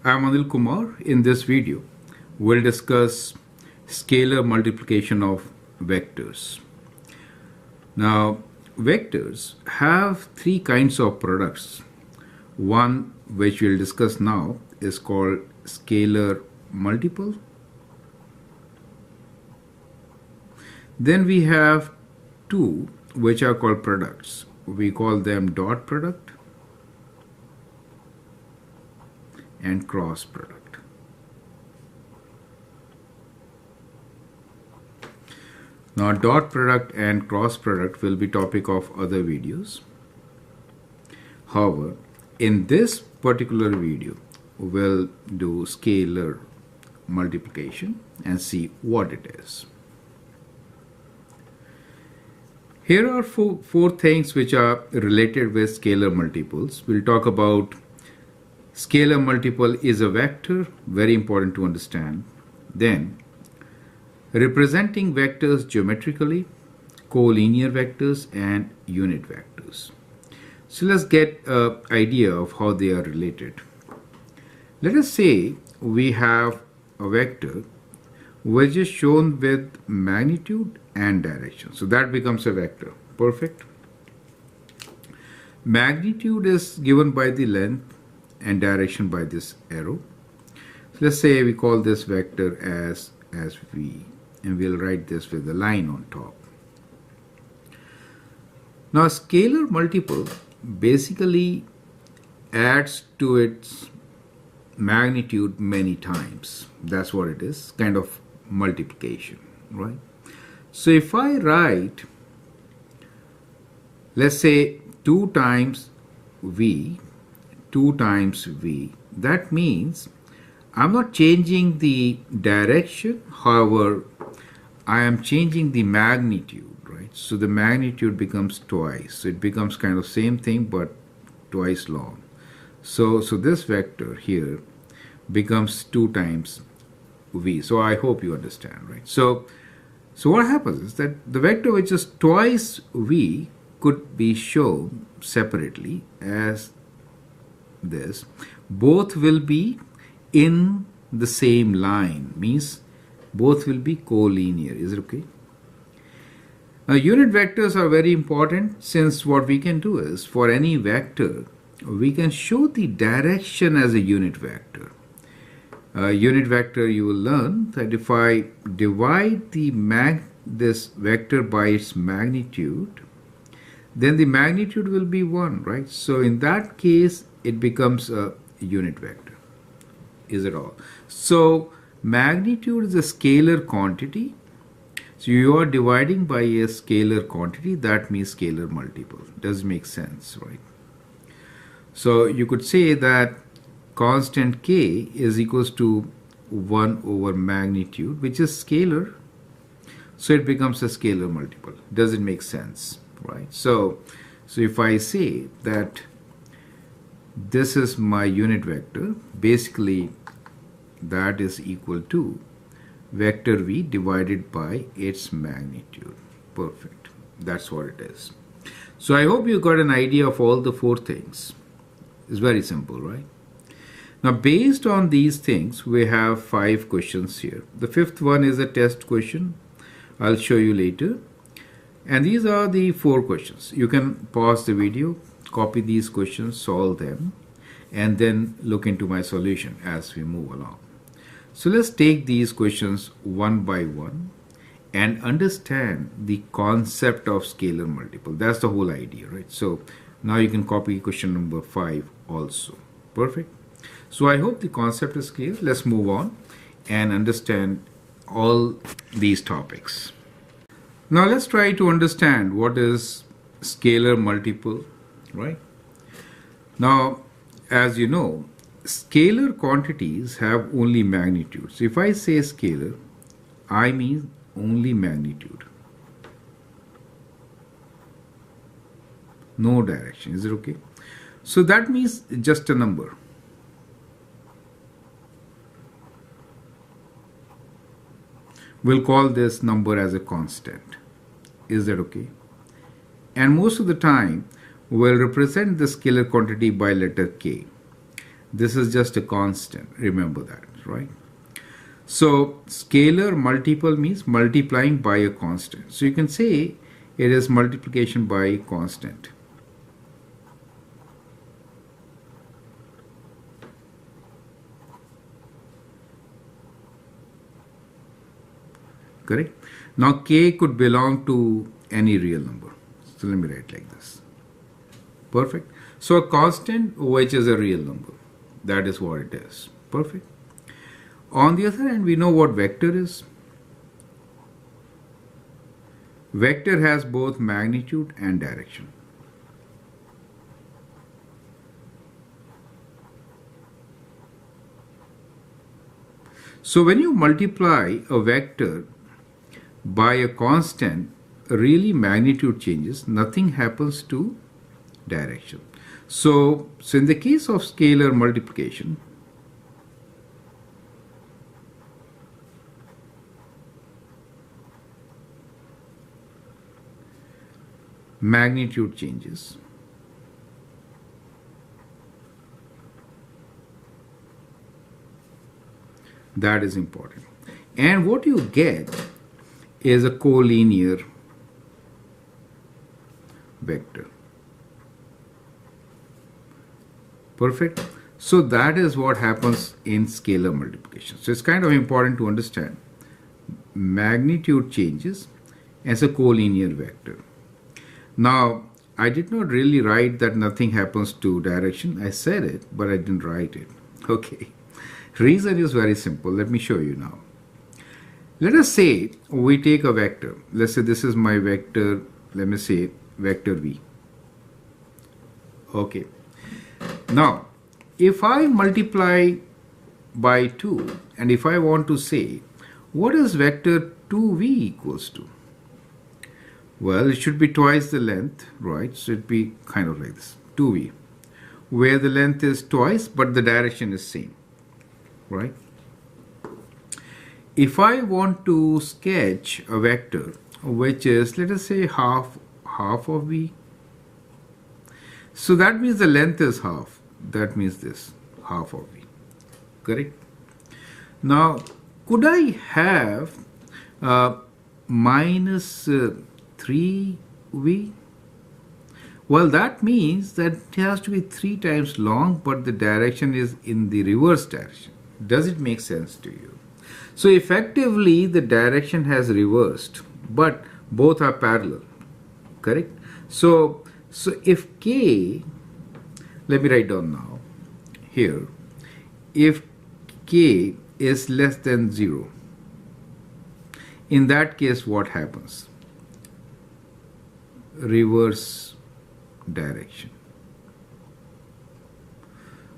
I'm Anil Kumar. In this video, we'll discuss scalar multiplication of vectors. Now, vectors have three kinds of products. One, which we'll discuss now, is called scalar multiple. Then we have two, which are called products. We call them dot product and cross product. Now, dot product and cross product will be topic of other videos. However, in this particular video, we'll do scalar multiplication and see what it is. Here are four things which are related with scalar multiples. We'll talk about scalar multiple is a vector, very important to understand. Then, representing vectors geometrically, collinear vectors and unit vectors. So let's get an idea of how they are related. Let us say we have a vector which is shown with magnitude and direction. So that becomes a vector. Perfect. Magnitude is given by the length and direction by this arrow. So let's say we call this vector as V, and we'll write this with a line on top. Now, scalar multiple basically adds to its magnitude many times. That's what it is, kind of multiplication, right? So if I write, let's say 2 times V, 2 times V, that means I'm not changing the direction, however, I am changing the magnitude, right? So the magnitude becomes twice. So it becomes kind of same thing but twice long. So this vector here becomes 2 times V. So I hope you understand, right? So what happens is that the vector which is twice V could be shown separately as this. Both will be in the same line, means both will be collinear. Is it okay? Now, unit vectors are very important, since what we can do is for any vector we can show the direction as a unit vector. Unit vector, you will learn that if I divide this vector by its magnitude, then the magnitude will be 1, right? So in that case it becomes a unit vector. Is it all? So magnitude is a scalar quantity. So you are dividing by a scalar quantity, that means scalar multiple. Does make sense, right? So you could say that constant k is equals to 1 over magnitude, which is scalar. So it becomes a scalar multiple. Does it make sense, right? So if I say that this is my unit vector, basically that is equal to vector V divided by its magnitude. Perfect. That's what it is. So I hope you got an idea of all the 4 things. It's very simple, right? Now, based on these things, we have 5 questions here. The 5th one is a test question. I'll show you later. And these are the 4 questions. You can pause the video, copy these questions, solve them, and then look into my solution as we move along. So let's take these questions one by one and understand the concept of scalar multiple. That's the whole idea, right? So now you can copy question number 5 also. Perfect. So I hope the concept is clear. Let's move on and understand all these topics. Now let's try to understand what is scalar multiple, right? Now, as you know, scalar quantities have only magnitude. So if I say scalar, I mean only magnitude. No direction. Is it okay? So that means just a number. We'll call this number as a constant. Is that okay? And most of the time, we'll represent the scalar quantity by letter k. This is just a constant. Remember that, right? So scalar multiple means multiplying by a constant. So you can say it is multiplication by a constant. Correct? Now k could belong to any real number. So let me write like this. Perfect. So a constant which is a real number. That is what it is. Perfect. On the other hand, we know what vector is. Vector has both magnitude and direction. So when you multiply a vector by a constant, really magnitude changes, nothing happens to direction. So in the case of scalar multiplication, magnitude changes. That is important. And what you get is a collinear vector. Perfect. So that is what happens in scalar multiplication. So it's kind of important to understand. Magnitude changes as a collinear vector. Now, I did not really write that nothing happens to direction. I said it, but I didn't write it. Okay. Reason is very simple. Let me show you now. Let us say we take a vector. Let's say this is my vector. Let me say vector v. Okay. Now, if I multiply by 2 and if I want to say what is vector 2v equals to? Well, it should be twice the length, right? So it'd be kind of like this, 2v, where the length is twice but the direction is same, right? If I want to sketch a vector which is, let us say, half of v, so that means the length is half. That means this, half of v. Correct? Now, could I have minus 3v? Well, that means that it has to be 3 times long, but the direction is in the reverse direction. Does it make sense to you? So effectively, the direction has reversed, but both are parallel. Correct? So if k, let me write down now here, if k is less than 0, in that case what happens? Reverse direction.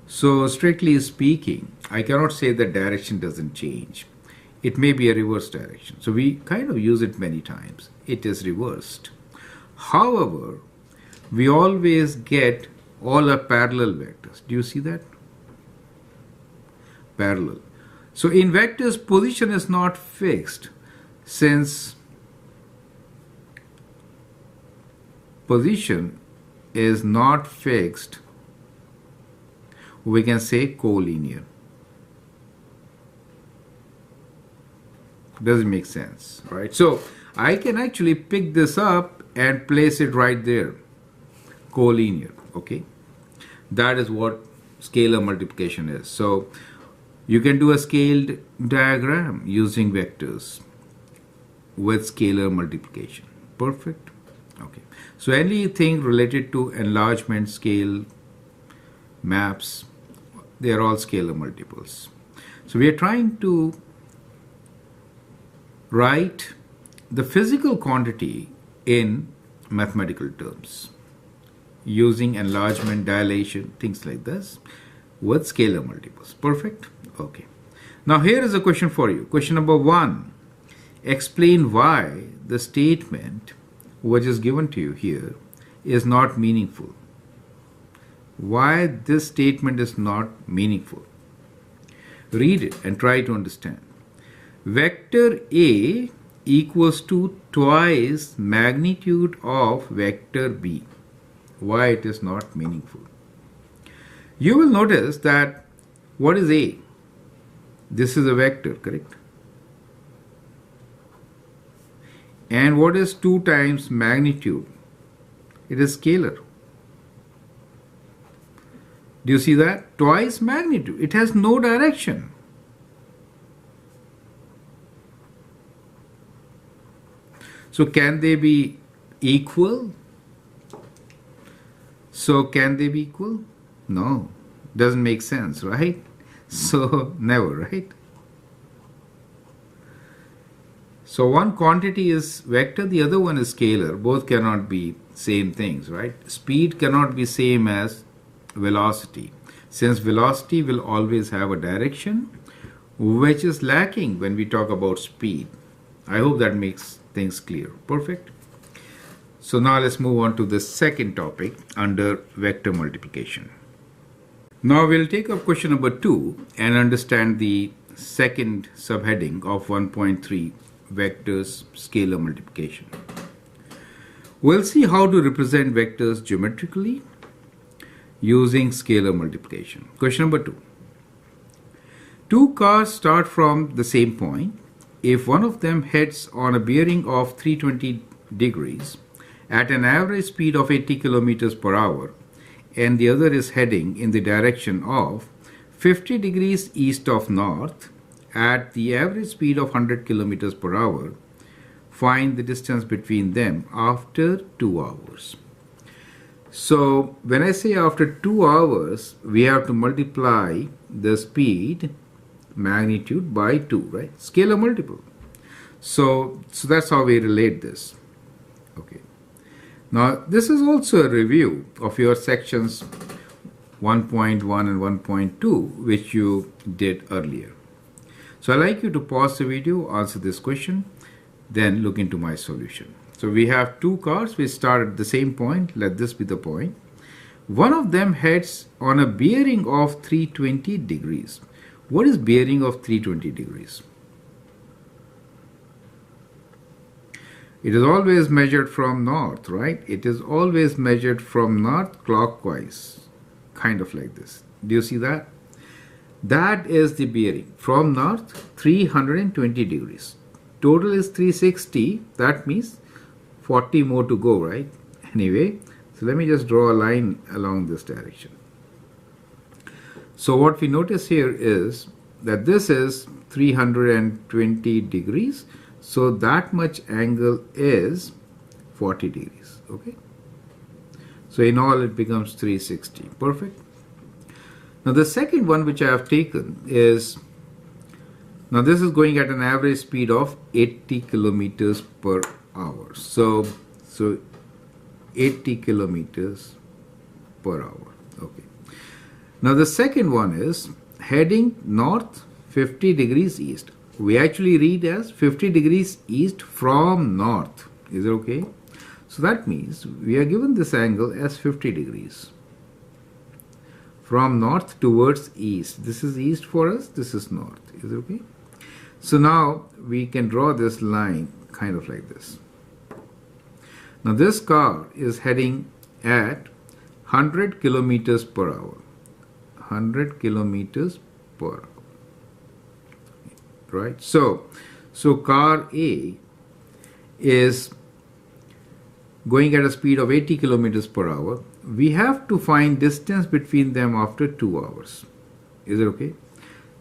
So strictly speaking, I cannot say that direction doesn't change. It may be a reverse direction. So we kind of use it many times. It is reversed. However, we always get all are parallel vectors. Do you see that? Parallel. So in vectors, position is not fixed. Since position is not fixed, we can say collinear. Does it make sense? Right? So I can actually pick this up and place it right there. Collinear. Okay? That is what scalar multiplication is. So you can do a scaled diagram using vectors with scalar multiplication. Perfect. Okay. So anything related to enlargement, scale, maps, they are all scalar multiples. So we are trying to write the physical quantity in mathematical terms using enlargement, dilation, things like this with scalar multiples. Perfect? Okay. Now here is a question for you. Question number 1. Explain why the statement which is given to you here is not meaningful. Why this statement is not meaningful. Read it and try to understand. Vector A equals to twice magnitude of vector B. Why it is not meaningful. You will notice that what is A? This is a vector, correct? And what is 2 times magnitude? It is scalar. Do you see that? Twice magnitude. It has no direction. So can they be equal? So can they be equal? No. Doesn't make sense, right? So never, right? So one quantity is vector, the other one is scalar. Both cannot be same things, right? Speed cannot be same as velocity, since velocity will always have a direction which is lacking when we talk about speed. I hope that makes things clear. Perfect. So now let's move on to the second topic under vector multiplication. Now we'll take up question number 2 and understand the second subheading of 1.3 vectors scalar multiplication. We'll see how to represent vectors geometrically using scalar multiplication. Question number 2. Two cars start from the same point. If one of them heads on a bearing of 320 degrees at an average speed of 80 kilometers per hour and the other is heading in the direction of 50 degrees east of north at the average speed of 100 kilometers per hour, find the distance between them after 2 hours. So when I say after 2 hours, we have to multiply the speed magnitude by 2, right? Scalar multiple. So that's how we relate this. Okay. Now this is also a review of your sections 1.1 and 1.2 which you did earlier. So I'd like you to pause the video, answer this question, then look into my solution. So we have two cars which start at the same point. Let this be the point. One of them heads on a bearing of 320 degrees. What is bearing of 320 degrees? It is always measured from north, right? It is always measured from north clockwise, kind of like this. Do you see that? That is the bearing. From north, 320 degrees. Total is 360. That means 40 more to go, right? Anyway, so let me just draw a line along this direction. So what we notice here is that this is 320 degrees. So that much angle is 40 degrees. Okay. So in all it becomes 360. Perfect. Now the second one which I have taken is, now this is going at an average speed of 80 kilometers per hour. So 80 kilometers per hour. Okay. Now the second one is heading north 50 degrees east. We actually read as 50 degrees east from north. Is it okay? So that means we are given this angle as 50 degrees. From north towards east. This is east for us, this is north. Is it okay? So now we can draw this line kind of like this. Now this car is heading at 100 kilometers per hour. 100 kilometers per hour. Right? So car A is going at a speed of 80 kilometers per hour. We have to find distance between them after 2 hours. Is it okay?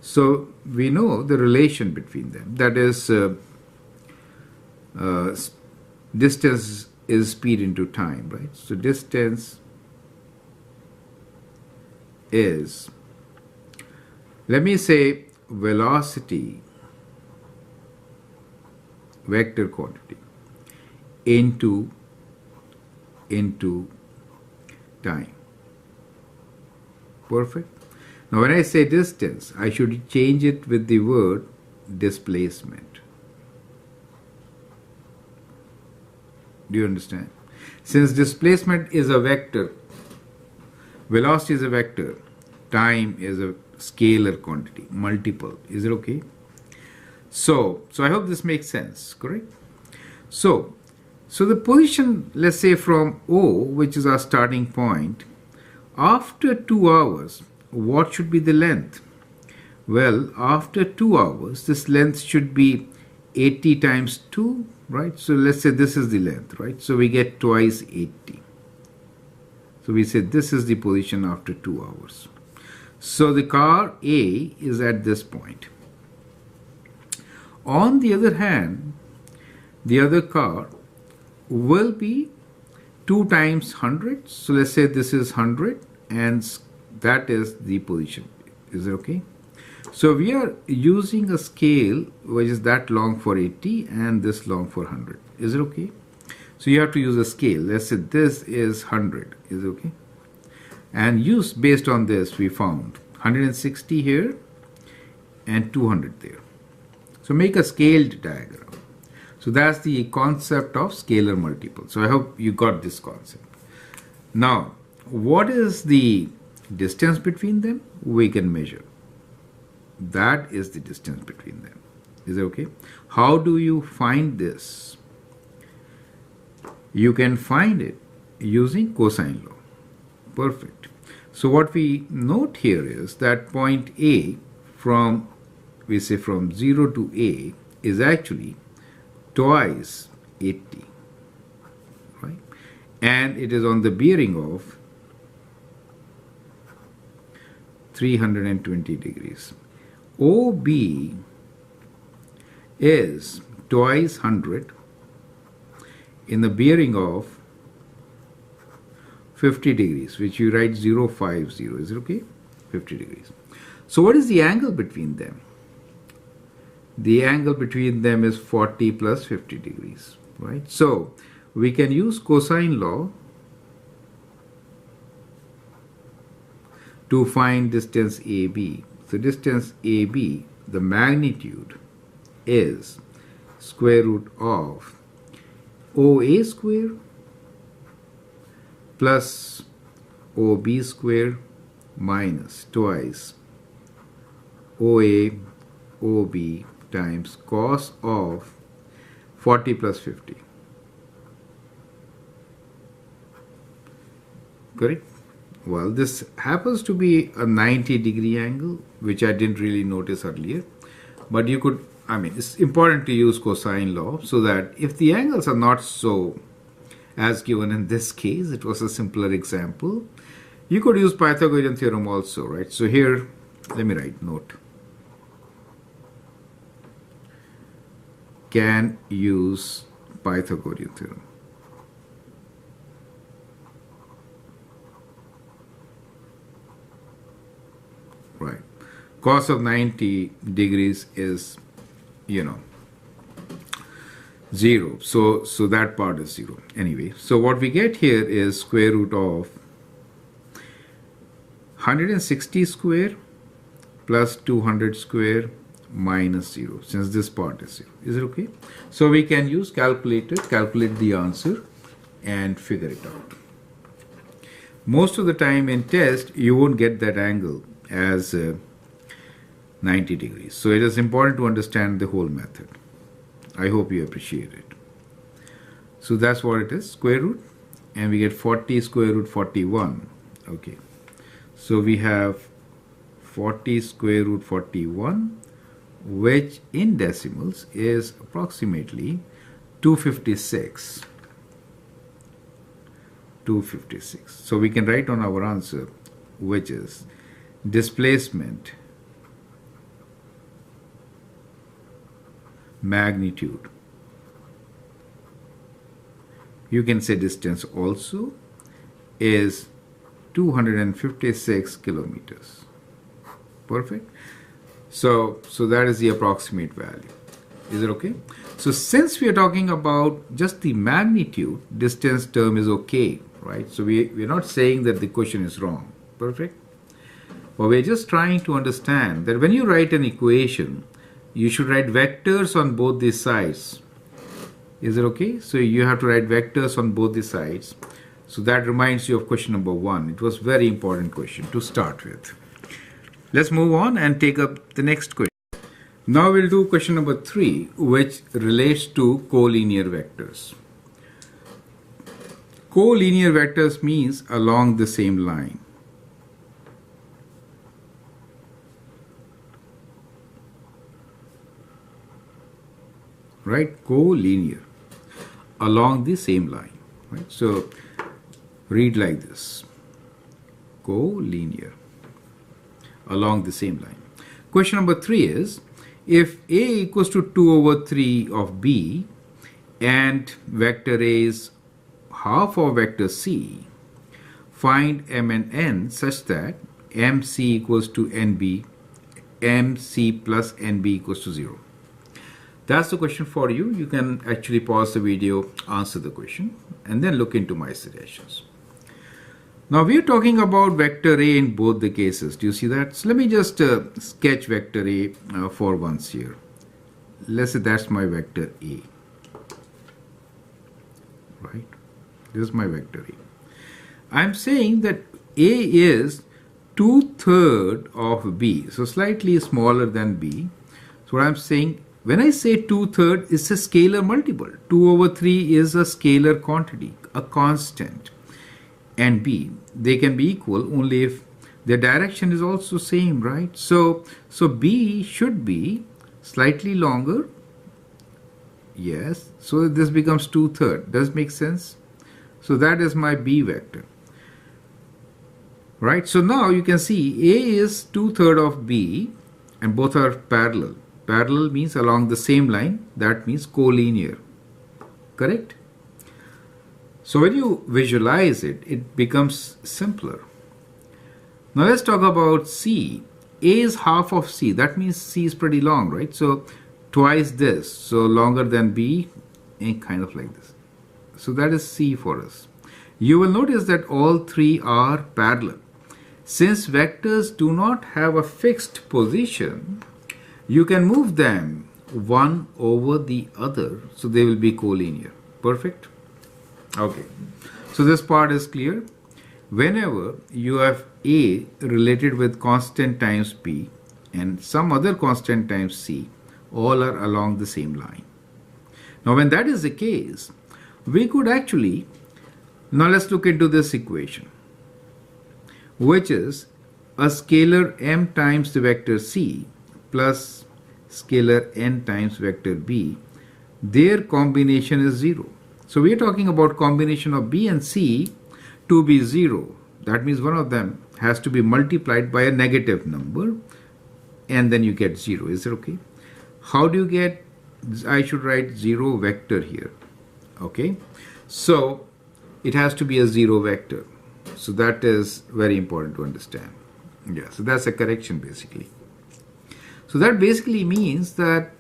So we know the relation between them. That is distance is speed into time, right? So distance is, let me say, velocity vector quantity into time. Perfect. Now when I say distance, I should change it with the word displacement. Do you understand? Since displacement is a vector, velocity is a vector, time is a scalar quantity, multiple. Is it okay? So I hope this makes sense, correct? So the position, let's say from O, which is our starting point, After 2 hours, what should be the length? Well, after 2 hours, this length should be 80 times 2, right? So let's say this is the length, right? So we get twice 80. So we say this is the position after 2 hours. So the car A is at this point. On the other hand, the other car will be 2 times 100. So let's say this is 100 and that is the position. Is it okay? So we are using a scale which is that long for 80 and this long for 100. Is it okay? So you have to use a scale. Let's say this is 100. Is it okay? And based on this, we found 160 here and 200 there. So make a scaled diagram. So that's the concept of scalar multiple. So I hope you got this concept. Now, what is the distance between them? We can measure. That is the distance between them. Is it okay? How do you find this? You can find it using cosine law. Perfect. So what we note here is that point A we say from 0 to A is actually twice 80, right? And it is on the bearing of 320 degrees. OB is twice 100 in the bearing of 50 degrees, which you write 050. Is it okay? 50 degrees. So what is the angle between them? The angle between them is 40 plus 50 degrees, right? So we can use cosine law to find distance AB. So distance AB, the magnitude is square root of OA square plus OB square minus twice OA OB times cos of 40 plus 50. Correct? Well, this happens to be a 90-degree angle, which I didn't really notice earlier. But you could, it's important to use cosine law so that if the angles are not so, as given in this case, it was a simpler example, you could use Pythagorean theorem also, right? So here, let me write note. Can use Pythagorean theorem. Right. Cos of 90 degrees is, 0. So that part is 0. Anyway, so what we get here is square root of 160 square plus 200 square minus 0, since this part is 0. Is it okay? So we can use calculator, calculate the answer and figure it out. Most of the time in test, you won't get that angle as 90 degrees. So it is important to understand the whole method. I hope you appreciate it. So that's what it is, square root, and we get 40 square root 41. Okay. So we have 40 square root 41, which in decimals is approximately 256. 256. So we can write on our answer, which is displacement magnitude. You can say distance also is 256 kilometers. Perfect. So that is the approximate value. Is it okay? So since we are talking about just the magnitude, distance term is okay, right? So we're not saying that the question is wrong. Perfect. But we're just trying to understand that when you write an equation, you should write vectors on both these sides. Is it okay? So you have to write vectors on both the sides. So that reminds you of question number 1. It was a very important question to start with. Let's move on and take up the next question. Now we'll do question number 3, which relates to collinear vectors. Collinear vectors means along the same line. right? Collinear, along the same line, right? So read like this: collinear, along the same line. Question number 3 is, if A equals to 2 over 3 of B and vector A is half of vector C, find M and N such that MC equals to NB, MC plus NB equals to 0. That's the question for you. You can actually pause the video, answer the question, and then look into my suggestions. Now we are talking about vector A in both the cases. Do you see that? So let me just sketch vector A for once here. Let's say that's my vector A. Right? This is my vector A. I'm saying that A is 2/3 of B, so slightly smaller than B. So what I'm saying, when I say 2/3, it's a scalar multiple. 2 over 3 is a scalar quantity, a constant. And B, they can be equal only if their direction is also same, right? So B should be slightly longer. Yes, so this becomes 2/3. Does it make sense? So that is my B vector. Right, so now you can see A is 2/3 of B and both are parallel. Parallel means along the same line. That means collinear. Correct? So when you visualize it, it becomes simpler. Now let's talk about C. A is half of C. That means C is pretty long, right? So twice this. So longer than B and kind of like this. So that is C for us. You will notice that all three are parallel. Since vectors do not have a fixed position, you can move them one over the other, so they will be collinear. Perfect? Okay. So this part is clear. Whenever you have A related with constant times B and some other constant times C, all are along the same line. Now when that is the case, we could actually, now let's look into this equation, which is a scalar m times the vector C plus scalar n times vector B. Their combination is 0. So we are talking about combination of B and C to be 0. That means one of them has to be multiplied by a negative number and then you get 0. Is it okay? How do you get, I should write 0 vector here. Okay. So it has to be a 0 vector. So that is very important to understand. Yeah, so that's a correction basically. So that basically means that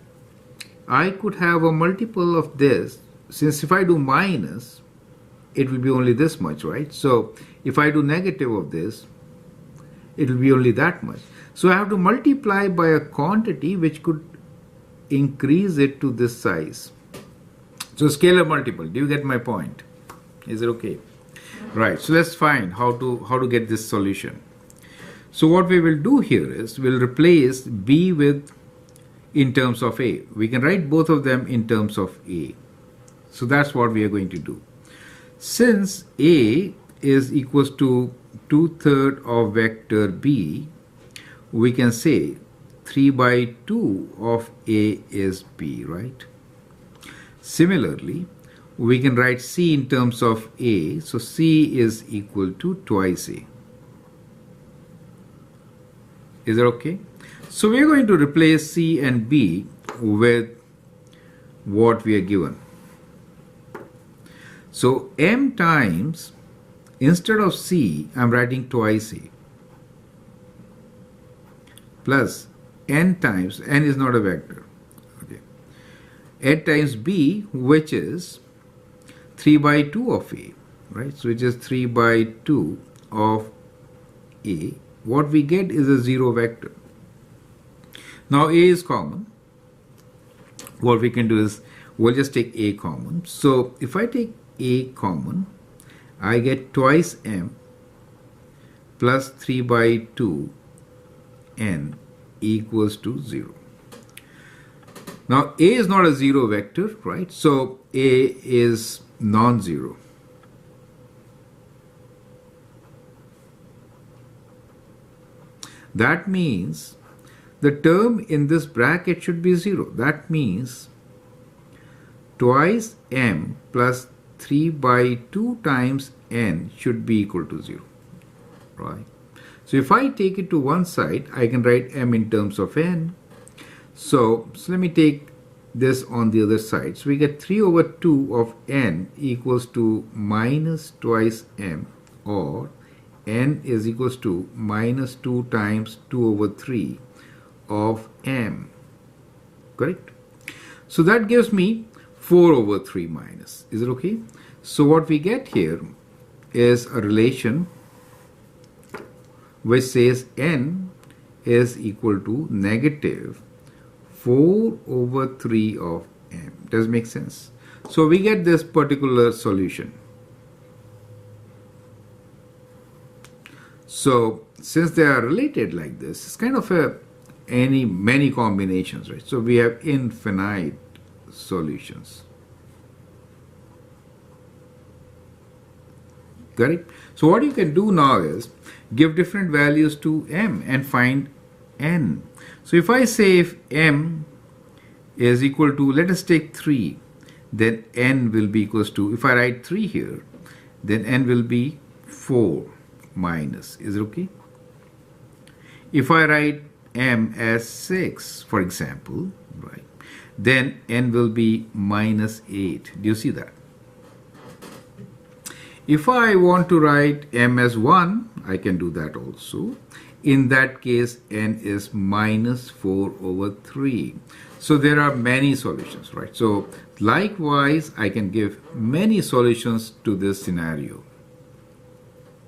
I could have a multiple of this. Since if I do minus, it will be only this much, right? So if I do negative of this, it will be only that much. So I have to multiply by a quantity which could increase it to this size. So scalar multiple. Do you get my point? Is it okay? Right. So let's find how to get this solution. So what we will do here is we'll replace B with in terms of A. We can write both of them in terms of A. So that's what we are going to do. Since A is equals to 2/3 of vector B, we can say 3/2 of A is B, right? Similarly, we can write C in terms of A. So C is equal to twice A. Is that okay? So we are going to replace C and B with what we are given. So M times, instead of C, I'm writing twice A. Plus N times, N is not a vector. Okay. N times B, which is 3/2 of A, right? So which is 3/2 of A. What we get is a 0 vector. Now A is common. What we can do is we'll just take A common. So if I take A common, I get twice M plus 3/2 N equals to 0. Now A is not a 0 vector, right? So A is non-zero. That means the term in this bracket should be 0. That means twice m plus 3 by 2 times n should be equal to 0, right? So if I take it to one side, I can write m in terms of n. So let me take this on the other side. So we get 3 over 2 of n equals to minus twice m, or n is equals to minus 2 times 2 over 3 of m. Correct? So that gives me 4 over 3 minus. Is it okay? So what we get here is a relation which says n is equal to negative 4 over 3 of m. Does make sense? So we get this particular solution. So since they are related like this, it's kind of many combinations, right? So we have infinite solutions. Got it? So what you can do now is give different values to m and find n. So if I say if m is equal to, let us take 3, then n will be equals to, if I write 3 here, then n will be 4 minus. Is it okay? If I write m as 6, for example, right, then n will be minus 8. Do you see that? If I want to write m as 1, I can do that also. In that case, n is minus 4 over 3. So there are many solutions, right? So likewise, I can give many solutions to this scenario.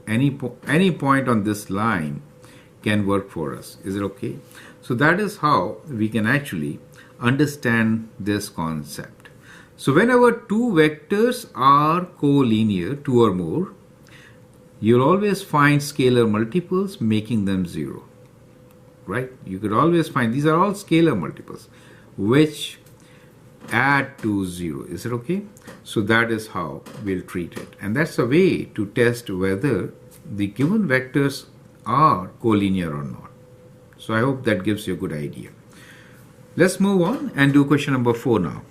Any point on this line can work for us. Is it okay? So that is how we can actually understand this concept. So whenever two vectors are collinear, 2 or more, you'll always find scalar multiples making them 0. Right? You could always find, these are all scalar multiples which add to 0. Is it okay? So that is how we'll treat it. And that's a way to test whether the given vectors are collinear or not. So I hope that gives you a good idea. Let's move on and do question number 4 now.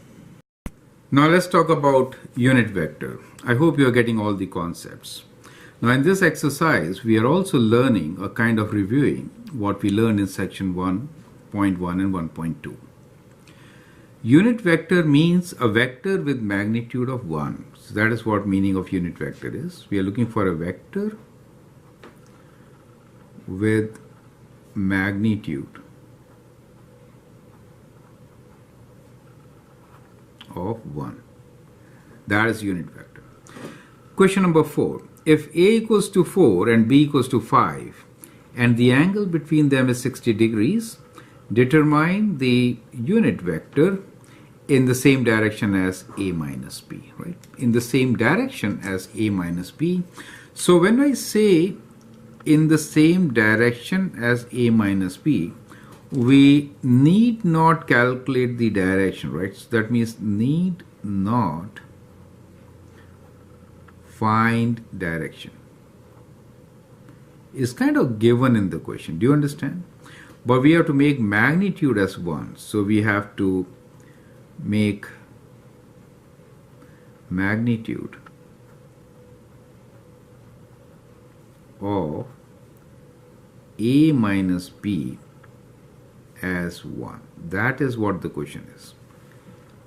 Now let's talk about unit vector. I hope you are getting all the concepts. Now in this exercise, we are also learning a kind of reviewing what we learned in section 1.1 and 1.2. Unit vector means a vector with magnitude of 1. So that is what meaning of unit vector is. We are looking for a vector with magnitude of 1. That is unit vector. Question number 4. If a equals to 4 and b equals to 5 and the angle between them is 60 degrees, determine the unit vector in the same direction as a minus b, right? In the same direction as a minus b. So when I say in the same direction as a minus b, we need not calculate the direction, right? So that means need not find direction. It's kind of given in the question. Do you understand? But we have to make magnitude as 1. So we have to make magnitude of a minus b as 1. That is what the question is.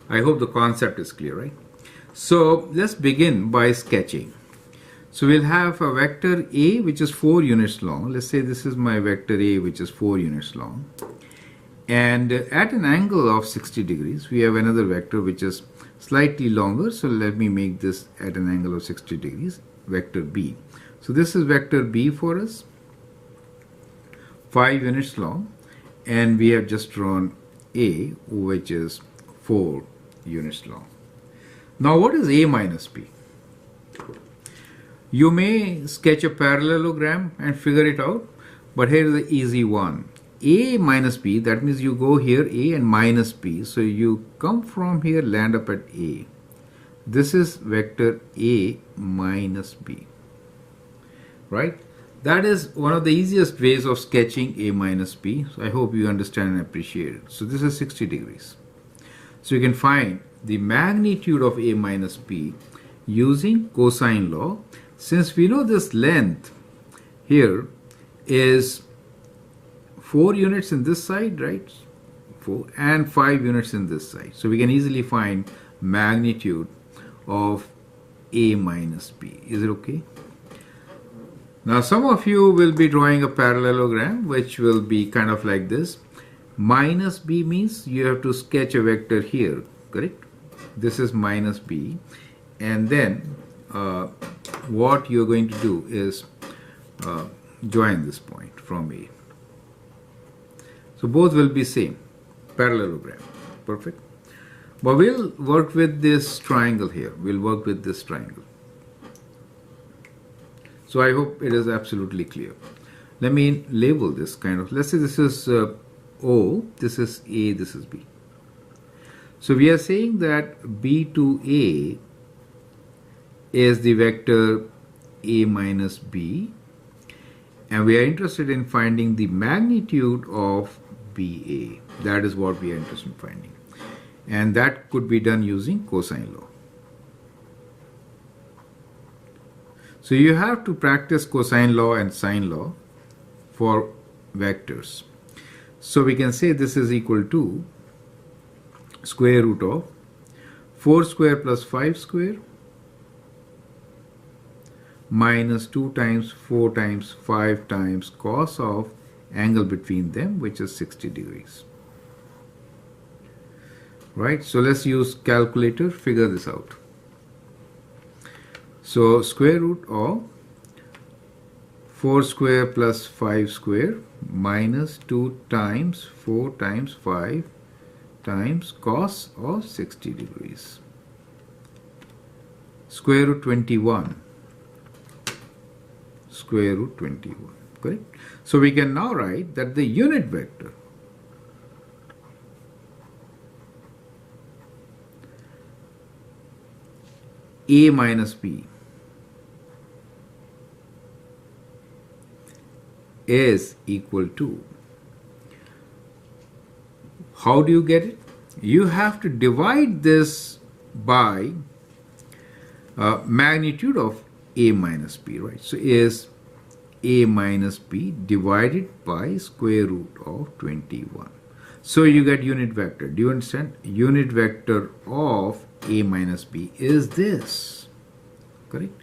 I hope the concept is clear, right? So let's begin by sketching. So we'll have a vector A which is 4 units long. Let's say this is my vector A which is 4 units long. And at an angle of 60 degrees, we have another vector which is slightly longer. So let me make this at an angle of 60 degrees, vector B. So this is vector B for us, 5 units long. And we have just drawn A which is 4 units long. Now what is A minus B? You may sketch a parallelogram and figure it out, but here is the easy one. A minus B, that means you go here A and minus B. So you come from here, land up at A. This is vector A minus B, right? That is one of the easiest ways of sketching A minus B. So I hope you understand and appreciate it. So this is 60 degrees. So you can find the magnitude of A minus B using cosine law. Since we know this length here is 4 units in this side, right? 4 and 5 units in this side. So we can easily find magnitude of A minus B. Is it okay? Now some of you will be drawing a parallelogram which will be kind of like this. Minus B means you have to sketch a vector here, correct? This is minus B, and then what you're going to do is join this point from A. So both will be same, parallelogram, perfect. But we'll work with this triangle here. We'll work with this triangle. So I hope it is absolutely clear. Let me label this kind of, let's say this is O, this is A, this is B. So we are saying that B to A is the vector A minus B, and we are interested in finding the magnitude of BA. That is what we are interested in finding. And that could be done using cosine law. So you have to practice cosine law and sine law for vectors. So we can say this is equal to square root of 4 square plus 5 square minus 2 times 4 times 5 times cos of angle between them, which is 60 degrees. Right? So let's use calculator, figure this out. So square root of 4 square plus 5 square minus 2 times 4 times 5 times cos of 60 degrees. Square root 21. Square root 21. Correct? So we can now write that the unit vector A minus B is equal to, how do you get it? You have to divide this by magnitude of A minus B, right? So is A minus B divided by square root of 21. So you get unit vector. Do you understand? Unit vector of A minus B is this, correct?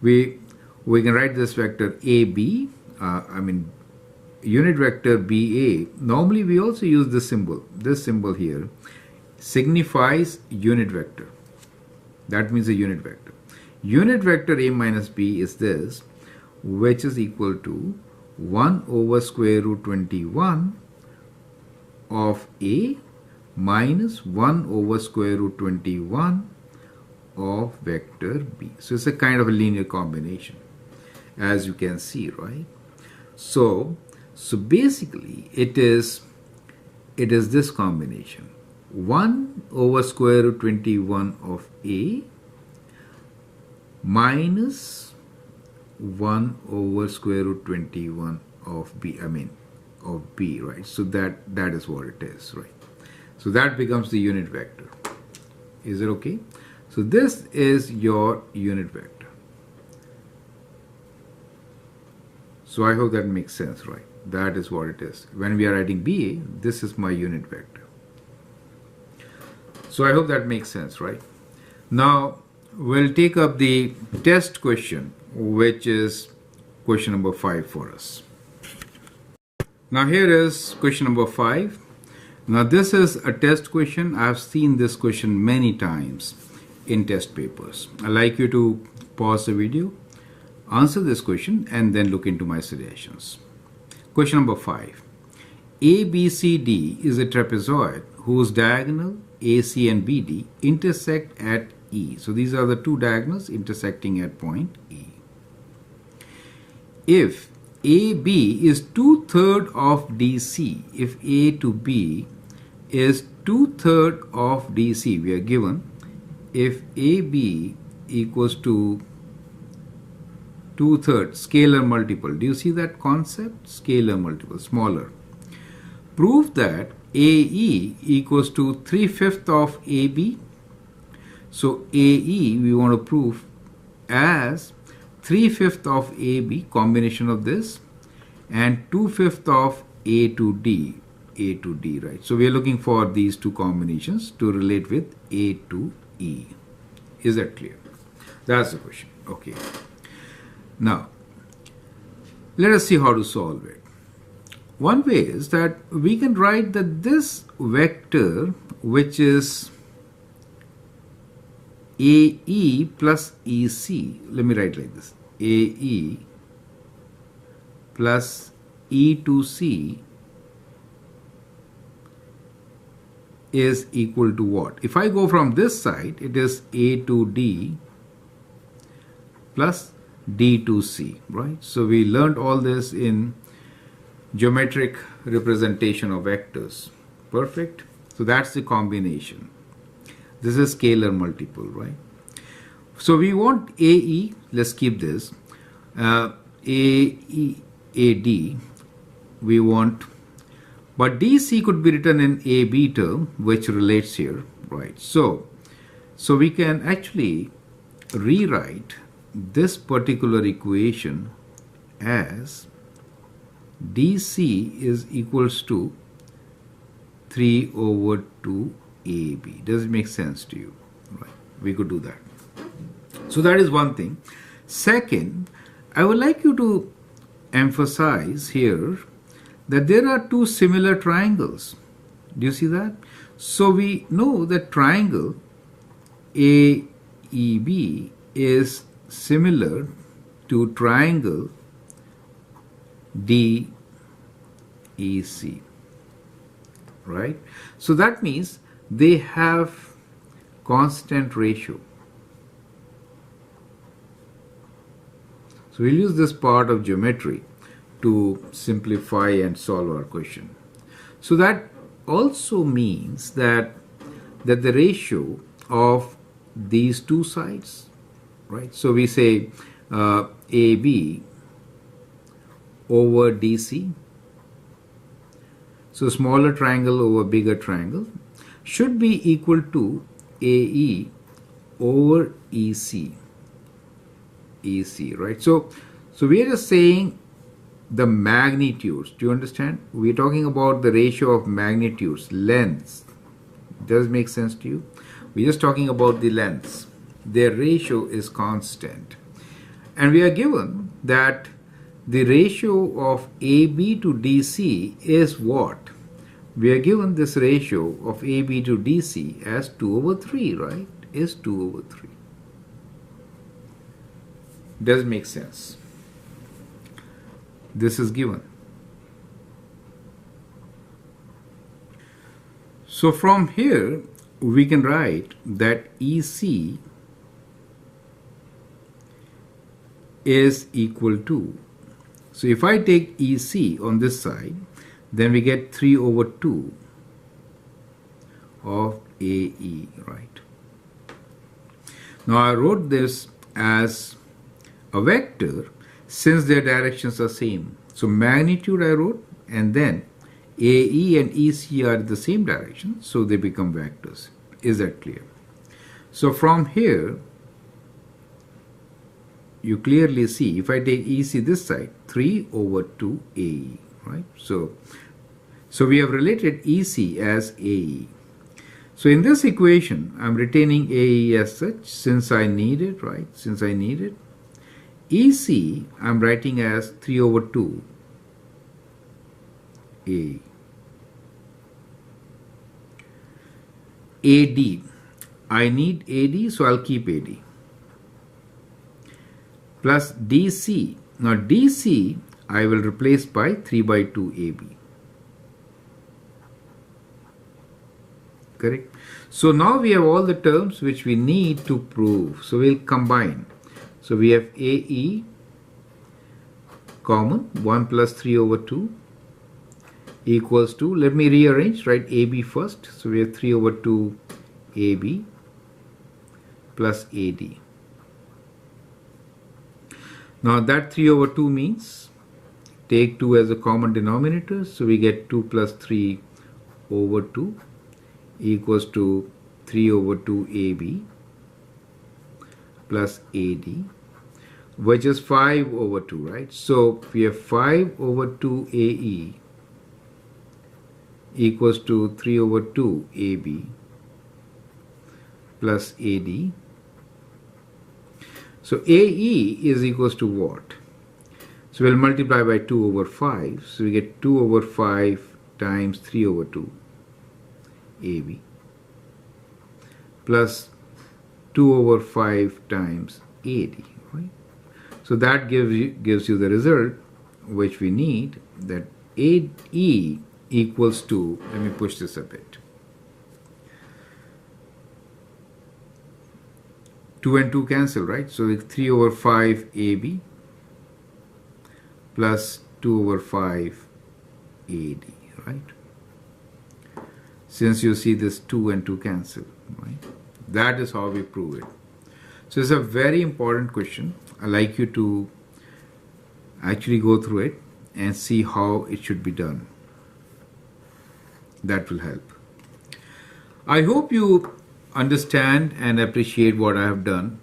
We can write this vector AB, unit vector BA. Normally we also use this symbol. This symbol here signifies unit vector. That means a unit vector. Unit vector A minus B is this, which is equal to 1 over square root 21 of A minus 1 over square root 21 of vector B. So it's a kind of a linear combination, as you can see, right? So basically it is this combination, 1 over square root 21 of A minus 1 over square root 21 of B, of B, right? So that is what it is, right? So that becomes the unit vector. Is it okay? So this is your unit vector. So I hope that makes sense, right? That is what it is. When we are writing BA, this is my unit vector. So I hope that makes sense, right? Now we'll take up the test question, which is question number 5 for us. Now here is question number 5. Now this is a test question. I have seen this question many times in test papers. I'd like you to pause the video, answer this question, and then look into my suggestions. Question number 5. ABCD is a trapezoid whose diagonal AC and BD intersect at E. So these are the two diagonals intersecting at point E. If AB is 2/3 of DC, if A to B is 2/3 of DC, we are given if AB equals to 2/3 scalar multiple. Do you see that concept? Scalar multiple, smaller. Prove that AE equals to 3/5 of AB. So AE we want to prove as 3/5 of AB, combination of this, and 2/5 of A to D, right? So we are looking for these two combinations to relate with A to E. Is that clear? That's the question. Okay. Now, let us see how to solve it. One way is that we can write that this vector, which is AE plus EC, let me write like this, AE plus E to C is equal to what? If I go from this side, it is A to D plus D to C, right? So we learned all this in geometric representation of vectors. Perfect. So that's the combination. This is scalar multiple, right? So we want AE, let's keep this, AE, AD, we want, but DC could be written in AB term, which relates here, right? So we can actually rewrite this particular equation as DC is equals to 3 over 2 AB. Does it make sense to you? Right. We could do that. So that is one thing. Second, I would like you to emphasize here that there are two similar triangles. Do you see that? So we know that triangle AEB is similar to triangle DEC, right? So that means they have constant ratio. So we'll use this part of geometry to simplify and solve our question. So that also means that the ratio of these two sides, right? So we say AB over DC, so smaller triangle over bigger triangle, should be equal to AE over EC, right? So we are just saying the magnitudes. Do you understand? We're talking about the ratio of magnitudes, lengths. Does it make sense to you? We're just talking about the lengths. Their ratio is constant. And we are given that the ratio of AB to DC is what? We are given this ratio of AB to DC as 2 over 3, right? Is 2 over 3. Does it make sense? This is given. So from here, we can write that EC is equal to, so if I take EC on this side, then we get 3 over 2 of AE, right? Now I wrote this as a vector since their directions are same. So magnitude I wrote, and then AE and EC are in the same direction, so they become vectors. Is that clear? So from here, you clearly see, if I take EC this side, 3 over 2 AE, right? So we have related EC as AE. So in this equation, I'm retaining AE as such, since I need it, right? Since I need it. EC, I'm writing as 3 over 2 AE. AD, I need AD, so I'll keep AD. Plus DC, now DC I will replace by 3 by 2 AB. Correct? So now we have all the terms which we need to prove. So we'll combine. So we have AE common, 1 plus 3 over 2 equals to, let me rearrange, write AB first. So we have 3 over 2 AB plus AD. Now that 3 over 2 means take 2 as a common denominator. So we get 2 plus 3 over 2 equals to 3 over 2 AB plus AD, which is 5 over 2, right? So we have 5 over 2 AE equals to 3 over 2 AB plus AD. So AE is equals to what? So we'll multiply by 2 over 5. So we get 2 over 5 times 3 over 2 AB plus 2 over 5 times AD, right? So that gives you the result which we need, that AE equals to, let me push this a bit, 2 and 2 cancel, right? So it's 3 over 5 AB plus 2 over 5 AD, right? Since you see this 2 and 2 cancel, right? That is how we prove it. So it's a very important question. I'd like you to actually go through it and see how it should be done. That will help. I hope you understand and appreciate what I have done.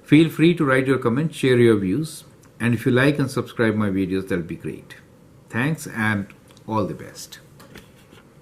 Feel free to write your comments, share your views, and if you like and subscribe my videos, that'll be great. Thanks and all the best.